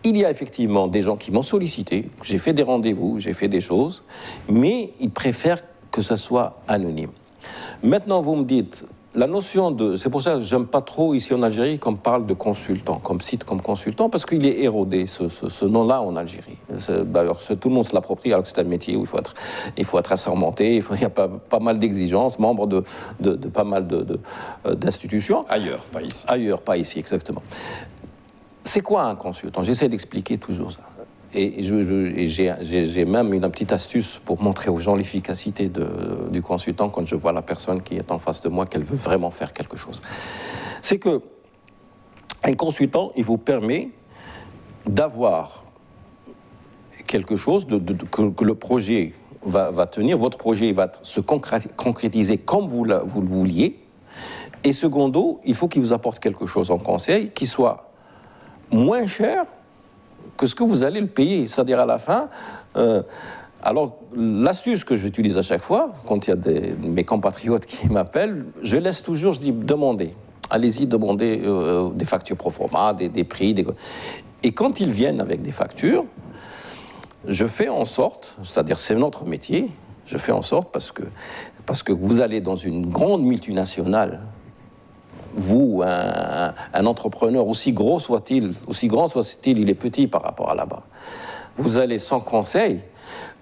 [SPEAKER 2] il y a effectivement des gens qui m'ont sollicité, j'ai fait des rendez-vous, j'ai fait des choses, mais ils préfèrent que ça soit anonyme. Maintenant, vous me dites, la notion de... C'est pour ça que j'aime pas trop ici en Algérie qu'on parle de consultant, comme site comme consultant, parce qu'il est érodé, ce nom-là, en Algérie. D'ailleurs, tout le monde se l'approprie, alors que c'est un métier où il faut être assermenté, il y a pas mal d'exigences, membre de pas mal d'institutions.
[SPEAKER 1] Ailleurs, pas ici.
[SPEAKER 2] Ailleurs, pas ici, exactement. C'est quoi un consultant? J'essaie d'expliquer toujours ça. Et j'ai même une petite astuce pour montrer aux gens l'efficacité du consultant quand je vois la personne qui est en face de moi, qu'elle veut vraiment faire quelque chose. C'est que un consultant, il vous permet d'avoir quelque chose que le projet va tenir, votre projet va se concrétiser comme vous le vouliez. Et secondo, il faut qu'il vous apporte quelque chose en conseil qui soit moins cher que ce que vous allez le payer. C'est-à-dire à la fin, alors l'astuce que j'utilise à chaque fois, quand il y a mes compatriotes qui m'appellent, je laisse toujours, je dis, demandez. Allez-y, demandez des factures pro forma, des prix. Et quand ils viennent avec des factures, je fais en sorte, c'est-à-dire c'est notre métier, je fais en sorte parce que vous allez dans une grande multinationale, vous, un entrepreneur, aussi grand soit-il, il est petit par rapport à là-bas. Vous allez sans conseil,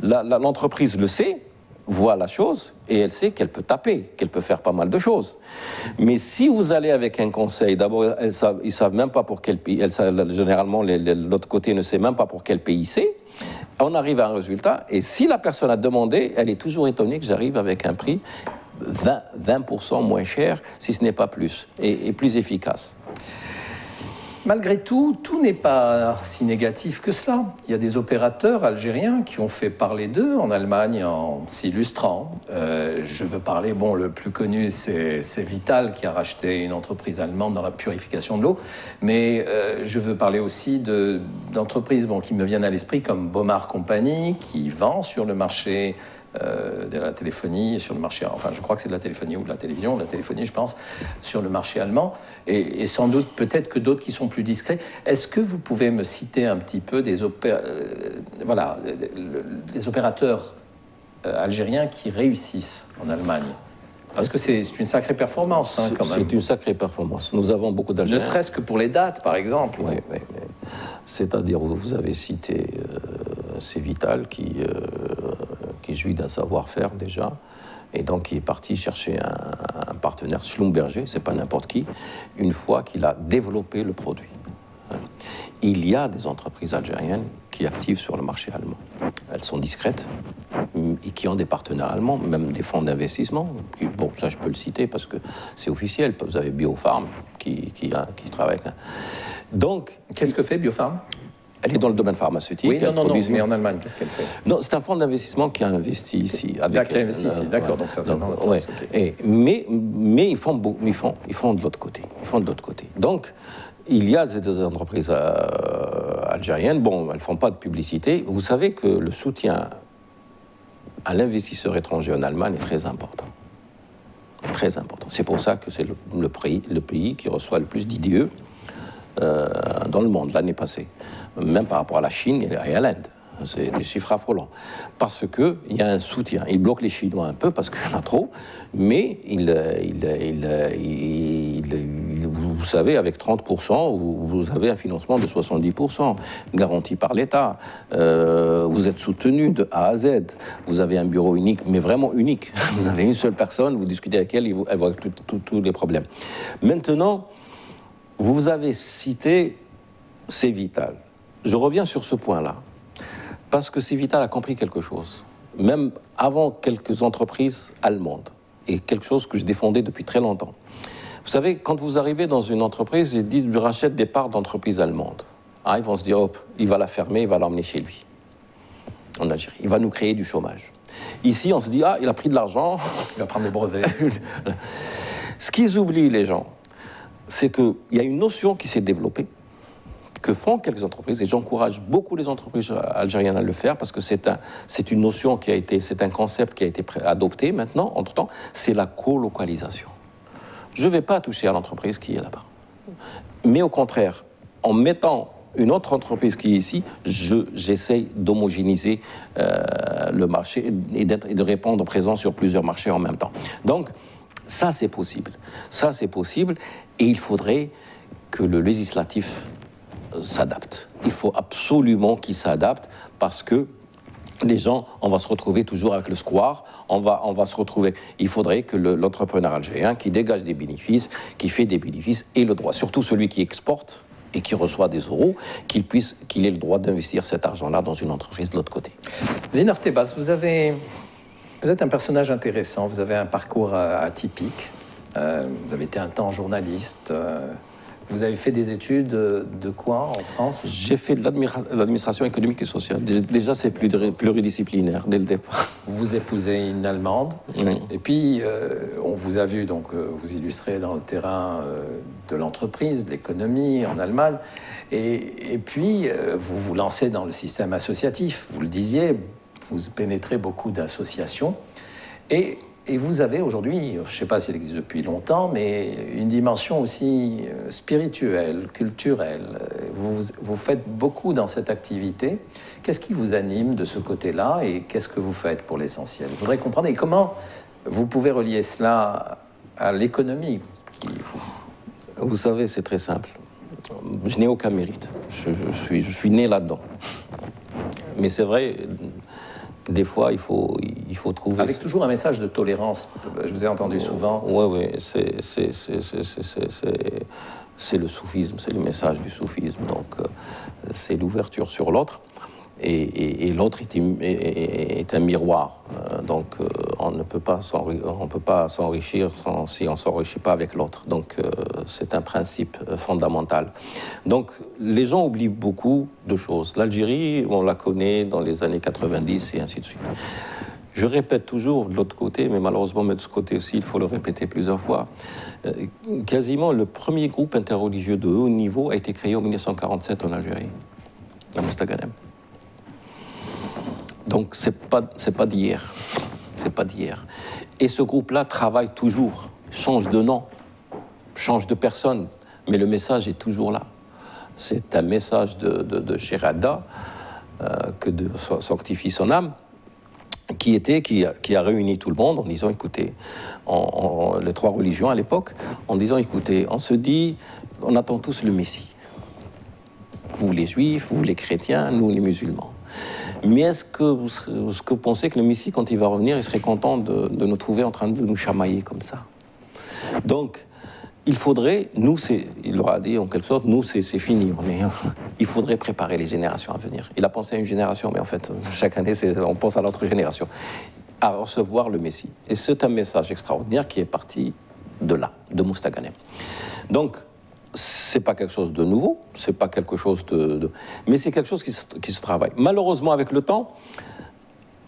[SPEAKER 2] l'entreprise le sait, voit la chose, et elle sait qu'elle peut taper, qu'elle peut faire pas mal de choses. Mais si vous allez avec un conseil, d'abord, ils savent même pas pour quel pays, généralement, l'autre côté ne sait même pas pour quel pays c'est, on arrive à un résultat, et si la personne a demandé, elle est toujours étonnée que j'arrive avec un prix 20% moins cher, si ce n'est pas plus, et plus efficace.
[SPEAKER 1] Malgré tout, tout n'est pas si négatif que cela. Il y a des opérateurs algériens qui ont fait parler d'eux en Allemagne en s'illustrant. Je veux parler, bon, le plus connu, c'est Vital qui a racheté une entreprise allemande dans la purification de l'eau. Mais je veux parler aussi d'entreprises qui me viennent à l'esprit comme Baumar Compagnie, qui vend sur le marché de la téléphonie, sur le marché, enfin je crois que c'est de la téléphonie ou de la télévision, de la téléphonie je pense, sur le marché allemand, et sans doute peut-être que d'autres qui sont plus discrets. Est-ce que vous pouvez me citer un petit peu des opérateurs algériens qui réussissent en Allemagne? Parce que c'est une sacrée performance, hein, quand même.
[SPEAKER 2] C'est une sacrée performance. Nous avons beaucoup d'Algériens.
[SPEAKER 1] Ne serait-ce que pour les dates, par exemple.
[SPEAKER 2] Oui. C'est-à-dire, vous avez cité Vital qui jouit d'un savoir-faire déjà, et donc qui est parti chercher un partenaire, Schlumberger, c'est pas n'importe qui, une fois qu'il a développé le produit. Il y a des entreprises algériennes qui activent sur le marché allemand. Elles sont discrètes et qui ont des partenaires allemands, même des fonds d'investissement. Bon, ça je peux le citer parce que c'est officiel. Vous avez Biopharm qui travaille avec. Donc,
[SPEAKER 1] qu'est-ce que fait Biopharm?
[SPEAKER 2] Elle est dans le domaine pharmaceutique.
[SPEAKER 1] Oui, non, mais en Allemagne, qu'est-ce qu'elle fait?
[SPEAKER 2] Non, c'est un fonds d'investissement qui a investi ici.
[SPEAKER 1] D'accord, donc ça dans l'autre sens.
[SPEAKER 2] Okay. Mais ils font de l'autre côté. Donc, il y a des entreprises algériennes, bon, elles ne font pas de publicité. Vous savez que le soutien à l'investisseur étranger en Allemagne est très important. Très important. C'est pour ça que c'est le pays qui reçoit le plus d'IDE dans le monde l'année passée, même par rapport à la Chine et à l'Inde. C'est des chiffres affolants. Parce qu'il y a un soutien. Ils bloquent les Chinois un peu parce qu'il y en a trop, mais vous savez, avec 30%, vous avez un financement de 70%, garanti par l'État. Vous êtes soutenu de A à Z. Vous avez un bureau unique, mais vraiment unique. Vous avez une seule personne, vous discutez avec elle, elle voit tous les problèmes. Maintenant, vous avez cité Vital. Je reviens sur ce point-là, parce que Vital a compris quelque chose, même avant quelques entreprises allemandes, et quelque chose que je défendais depuis très longtemps. Vous savez, quand vous arrivez dans une entreprise, ils disent « je rachète des parts d'entreprises allemandes ». Ah, ils vont se dire « hop, il va la fermer, il va l'emmener chez lui, en Algérie. Il va nous créer du chômage ». Ici, on se dit « ah, il a pris de l'argent ».
[SPEAKER 1] Il va prendre des brevets.
[SPEAKER 2] Ce qu'ils oublient, les gens, c'est qu'il y a une notion qui s'est développée, que font quelques entreprises, et j'encourage beaucoup les entreprises algériennes à le faire, parce que c'est une notion c'est un concept qui a été adopté maintenant, entre-temps, c'est la colocalisation. Je ne vais pas toucher à l'entreprise qui est là-bas. Mais au contraire, en mettant une autre entreprise qui est ici, j'essaye d'homogénéiser le marché et de répondre présent sur plusieurs marchés en même temps. Donc, ça c'est possible. Et il faudrait que le législatif s'adapte. Il faut absolument qu'il s'adapte parce que les gens, on va se retrouver toujours avec le square, on va se retrouver. Il faudrait que l'entrepreneur algérien qui dégage des bénéfices, qui fait des bénéfices, ait le droit, surtout celui qui exporte et qui reçoit des euros, qu'il ait le droit d'investir cet argent-là dans une entreprise de l'autre côté.
[SPEAKER 1] Zine Artebas, vous êtes un personnage intéressant, vous avez un parcours atypique, vous avez été un temps journaliste. Vous avez fait des études de quoi en France?
[SPEAKER 2] J'ai fait de l'administration économique et sociale. Déjà, c'est pluridisciplinaire dès le départ.
[SPEAKER 1] Vous épousez une Allemande, oui. Et puis on vous a vu donc vous illustrer dans le terrain de l'entreprise, de l'économie en Allemagne, et puis vous vous lancez dans le système associatif. Vous le disiez, vous pénétrez beaucoup d'associations, et vous avez aujourd'hui, je ne sais pas s'il existe depuis longtemps, mais une dimension aussi spirituelle, culturelle. Vous faites beaucoup dans cette activité. Qu'est-ce qui vous anime de ce côté-là et qu'est-ce que vous faites pour l'essentiel? Je voudrais comprendre. Et comment vous pouvez relier cela à l'économie
[SPEAKER 2] Vous savez, c'est très simple. Je n'ai aucun mérite. Je suis né là-dedans. Mais c'est vrai, des fois, il faut trouver...
[SPEAKER 1] Avec toujours un message de tolérance, je vous ai entendu souvent.
[SPEAKER 2] Oui, c'est le soufisme, c'est le message du soufisme. Donc, c'est l'ouverture sur l'autre. Et l'autre est un miroir. Donc, on ne peut pas s'enrichir si on ne s'enrichit pas avec l'autre. Donc, c'est un principe fondamental. Donc, les gens oublient beaucoup de choses. L'Algérie, on la connaît dans les années 90 et ainsi de suite. Je répète toujours de l'autre côté, mais malheureusement, de ce côté aussi, il faut le répéter plusieurs fois. Quasiment le premier groupe interreligieux de haut niveau a été créé en 1947 en Algérie, à Mostaganem. Donc, c'est pas d'hier. C'est pas d'hier. Et ce groupe-là travaille toujours, change de nom, change de personne, mais le message est toujours là. C'est un message de Sherada, que de sanctifie son âme, qui a réuni tout le monde en disant, écoutez, les trois religions à l'époque, en disant, écoutez, on se dit, on attend tous le Messie. Vous les Juifs, vous les chrétiens, nous les musulmans. Mais est-ce que vous pensez que le Messie, quand il va revenir, il serait content de nous trouver en train de nous chamailler comme ça? Donc, il faudrait, il leur a dit en quelque sorte, nous c'est fini, il faudrait préparer les générations à venir. Il a pensé à une génération, mais en fait, chaque année, on pense à l'autre génération, à recevoir le Messie. Et c'est un message extraordinaire qui est parti de là, de Mostaganem. Donc, c'est pas quelque chose de nouveau, c'est pas quelque chose mais c'est quelque chose qui se travaille. Malheureusement, avec le temps,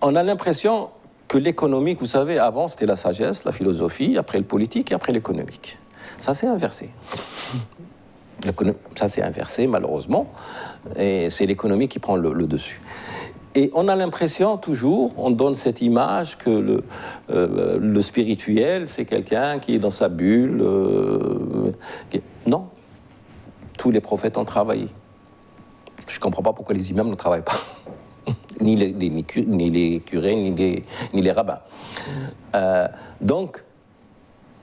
[SPEAKER 2] on a l'impression que l'économique, vous savez, avant c'était la sagesse, la philosophie, après le politique et après l'économique. Ça s'est inversé. Ça s'est inversé, malheureusement, et c'est l'économie qui prend le dessus. Et on a l'impression, toujours, on donne cette image que le spirituel, c'est quelqu'un qui est dans sa bulle. Non. Tous les prophètes ont travaillé. Je ne comprends pas pourquoi les imams ne travaillent pas. ni les curés, ni les rabbins. Donc,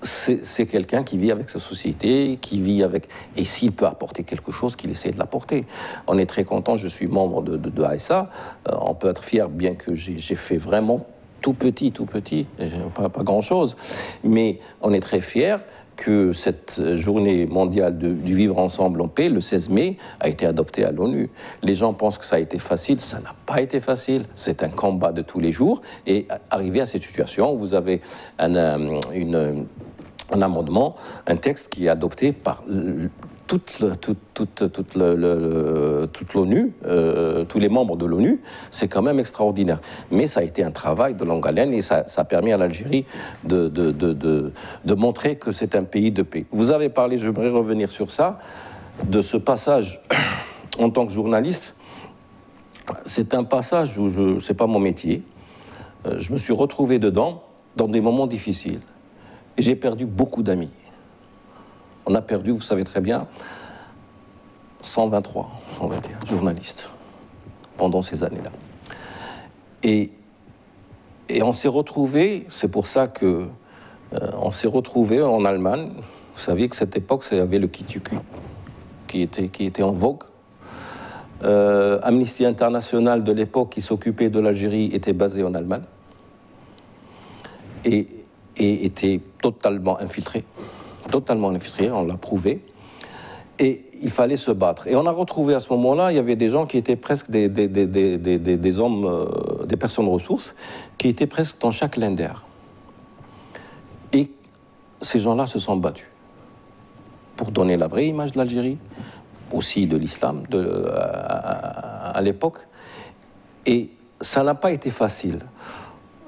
[SPEAKER 2] c'est quelqu'un qui vit avec sa société, qui vit avec... Et s'il peut apporter quelque chose, qu'il essaie de l'apporter. On est très content, je suis membre de ASA. On peut être fier, bien que j'ai fait vraiment tout petit, pas grand-chose. Mais on est très fiers que cette journée mondiale du vivre ensemble en paix, le 16 mai, a été adoptée à l'ONU. Les gens pensent que ça a été facile, ça n'a pas été facile. C'est un combat de tous les jours. Et arrivé à cette situation, vous avez un amendement, un texte qui est adopté par toute l'ONU, tous les membres de l'ONU. C'est quand même extraordinaire. Mais ça a été un travail de longue haleine et ça a permis à l'Algérie de montrer que c'est un pays de paix. Vous avez parlé, j'aimerais revenir sur ça, de ce passage en tant que journaliste. C'est un passage où c'est pas mon métier. Je me suis retrouvé dedans dans des moments difficiles. Et j'ai perdu beaucoup d'amis. On a perdu, vous savez très bien, 121 journalistes pendant ces années-là. Et on s'est retrouvés, c'est pour ça que on s'est retrouvés en Allemagne. Vous savez que cette époque, il y avait le Kituku qui était en vogue. Amnesty International de l'époque qui s'occupait de l'Algérie était basé en Allemagne et était totalement infiltré. Totalement infiltré, on l'a prouvé. Et il fallait se battre. Et on a retrouvé à ce moment-là, il y avait des gens qui étaient presque des hommes, des personnes ressources, qui étaient presque dans chaque Länder. Et ces gens-là se sont battus pour donner la vraie image de l'Algérie, aussi de l'islam à l'époque. Et ça n'a pas été facile.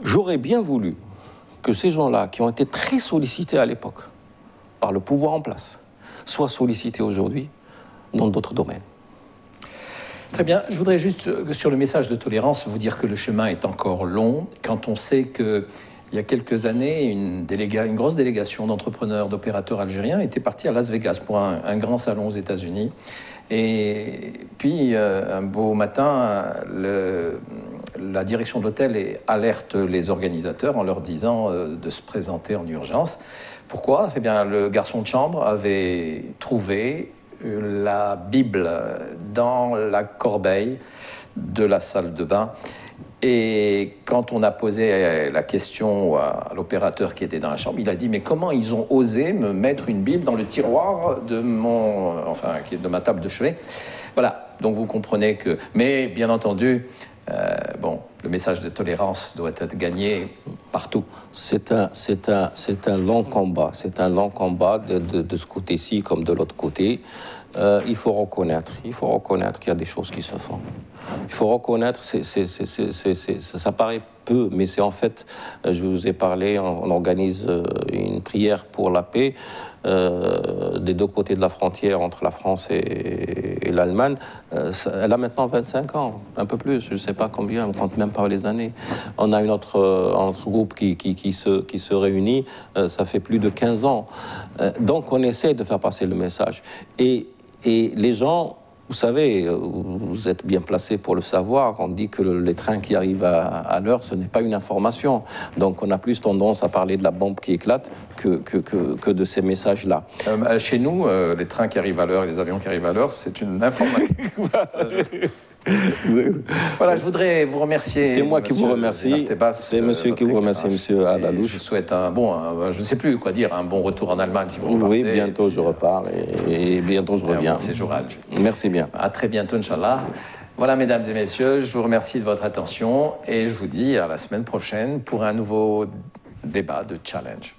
[SPEAKER 2] J'aurais bien voulu que ces gens-là, qui ont été très sollicités à l'époque, par le pouvoir en place, soient sollicités aujourd'hui dans d'autres domaines.
[SPEAKER 1] Très bien. Je voudrais juste, sur le message de tolérance, vous dire que le chemin est encore long. Quand on sait qu'il y a quelques années, une grosse délégation d'entrepreneurs, d'opérateurs algériens était partie à Las Vegas pour un grand salon aux États-Unis. Et puis, un beau matin, la direction de l'hôtel alerte les organisateurs en leur disant de se présenter en urgence. Pourquoi? C'est bien, le garçon de chambre avait trouvé la Bible dans la corbeille de la salle de bain. Et quand on a posé la question à l'opérateur qui était dans la chambre, il a dit « Mais comment ils ont osé me mettre une Bible dans le tiroir de de ma table de chevet ?» Voilà, donc vous comprenez que... Mais bien entendu, le message de tolérance doit être gagné partout.
[SPEAKER 2] C'est un long combat. C'est un long combat de ce côté-ci comme de l'autre côté. Il faut reconnaître qu'il y a des choses qui se font. Il faut reconnaître, ça paraît peu, mais c'est en fait, je vous ai parlé, on organise une prière pour la paix des deux côtés de la frontière entre la France et l'Allemagne. Elle a maintenant 25 ans, un peu plus, je ne sais pas combien, on ne compte même pas les années. On a un autre groupe qui se réunit, ça fait plus de 15 ans. Donc on essaie de faire passer le message. Et les gens... Vous savez, vous êtes bien placé pour le savoir, on dit que les trains qui arrivent à l'heure, ce n'est pas une information. Donc on a plus tendance à parler de la bombe qui éclate que de ces messages-là.
[SPEAKER 1] Chez nous, les trains qui arrivent à l'heure et les avions qui arrivent à l'heure, c'est une information. Voilà, je voudrais vous remercier.
[SPEAKER 2] C'est moi qui vous remercie. C'est monsieur qui vous remercie, monsieur Alalouche.
[SPEAKER 1] Je vous souhaite je ne sais plus quoi dire, un bon retour en Allemagne si vous repartez.
[SPEAKER 2] Oui, bientôt je repars et bientôt je reviens.
[SPEAKER 1] Séjour à Alger.
[SPEAKER 2] Merci bien.
[SPEAKER 1] À très bientôt, Inch'Allah. Voilà, mesdames et messieurs, je vous remercie de votre attention et je vous dis à la semaine prochaine pour un nouveau débat de Challenge.